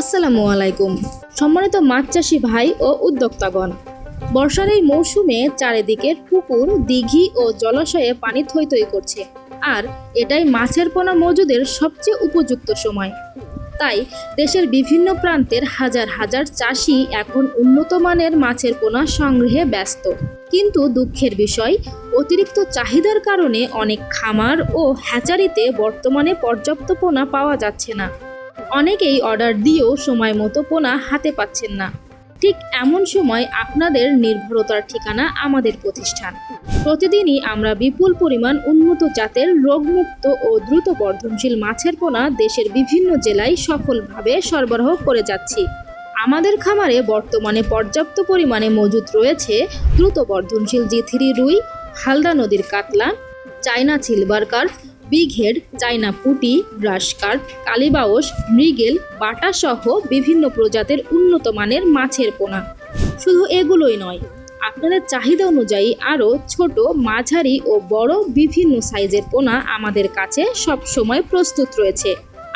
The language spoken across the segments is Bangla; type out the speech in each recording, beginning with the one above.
আসসালামু আলাইকুম। সম্মানিত মাছ চাষি ভাই ও উদ্যোক্তাগণ, বর্ষার এই মৌসুমে চারিদিকের পুকুর, দিঘি ও জলাশয়ে পানি থই থই করছে, আর এটাই মাছের পোনা মজুদের সবচেয়ে উপযুক্ত সময়। তাই দেশের বিভিন্ন প্রান্তের হাজার হাজার চাষি এখন উন্নত মানের মাছের পোনা সংগ্রহে ব্যস্ত। কিন্তু দুঃখের বিষয়, অতিরিক্ত চাহিদার কারণে অনেক খামার ও হ্যাচারিতে বর্তমানে পর্যাপ্ত পোনা পাওয়া যাচ্ছে না। অনেকেই অর্ডার দিয়েও সময় মতো পোনা হাতে পাচ্ছেন না। ঠিক এমন সময় আপনাদের নির্ভরতার ঠিকানা আমাদের প্রতিষ্ঠান। প্রতিদিনই আমরা বিপুল পরিমাণ উন্নত জাতের রোগমুক্ত ও দ্রুত বর্ধনশীল মাছের পোনা দেশের বিভিন্ন জেলায় সফলভাবে সরবরাহ করে যাচ্ছি। আমাদের খামারে বর্তমানে পর্যাপ্ত পরিমাণে মজুদ রয়েছে দ্রুত বর্ধনশীল জি3 রুই, হালদা নদীর কাতলা, China silver carp, big head, China পুঁটি, ব্রাশ কার্প, কালীবাউস, মৃগেল, বাটা সহ বিভিন্ন প্রজাতির উন্নত মানের মাছের পোনা। শুধু এগুলোই নয়, আপনাদের চাহিদা অনুযায়ী আরও ছোট, মাঝারি ও বড় বিভিন্ন সাইজের পোনা আমাদের কাছে সব সময় প্রস্তুত রয়েছে।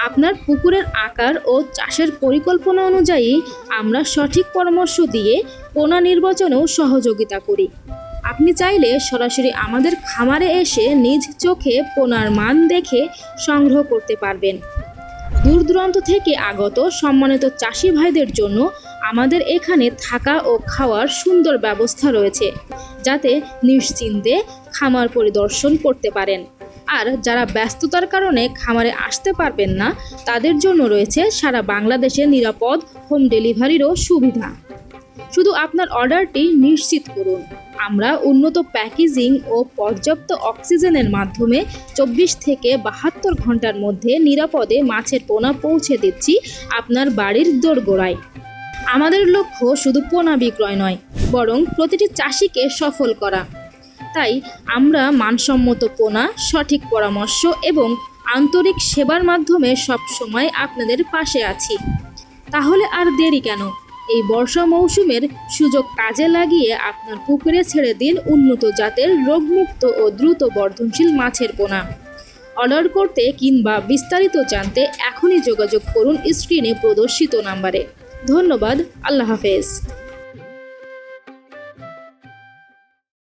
আপনার পুকুরের আকার ও চাষের পরিকল্পনা অনুযায়ী আমরা সঠিক পরামর্শ দিয়ে পোনা নির্বাচনেও সহযোগিতা করি। আপনি চাইলে সরাসরি আমাদের খামারে এসে নিজ চোখে পোনার মান দেখে সংগ্রহ করতে পারবেন। দূর দূরান্ত থেকে আগত সম্মানিত চাষি ভাইদের জন্য আমাদের এখানে থাকা ও খাওয়ার সুন্দর ব্যবস্থা রয়েছে, যাতে নিশ্চিন্তে খামার পরিদর্শন করতে পারেন। আর যারা ব্যস্ততার কারণে খামারে আসতে পারবেন না, তাদের জন্য রয়েছে সারা বাংলাদেশে নিরাপদ হোম ডেলিভারিরও সুবিধা। শুধু আপনার অর্ডারটি নিশ্চিত করুন। আমরা উন্নত প্যাকেজিং ও পর্যাপ্ত অক্সিজেনের মাধ্যমে 24 থেকে 72 ঘন্টার মধ্যে নিরাপদে মাছের পোনা পৌঁছে দিচ্ছি আপনার বাড়ির দোরগোড়ায়। আমাদের লক্ষ্য শুধু পোনা বিক্রয় নয়, বরং প্রতিটি চাষিকে সফল করা। তাই আমরা মানসম্মত পোনা, সঠিক পরামর্শ এবং আন্তরিক সেবার মাধ্যমে সবসময় আপনাদের পাশে আছি। তাহলে আর দেরি কেন? এই বর্ষা মৌসুমের সুযোগ কাজে লাগিয়ে আপনার পুকুরে ছেড়ে দিন উন্নত জাতের রোগমুক্ত ও দ্রুত বর্ধনশীল মাছের পোনা। অর্ডার করতে কিংবা বিস্তারিত জানতে এখনই যোগাযোগ করুন স্ক্রিনে প্রদর্শিত নাম্বারে। ধন্যবাদ। আল্লাহ হাফেজ।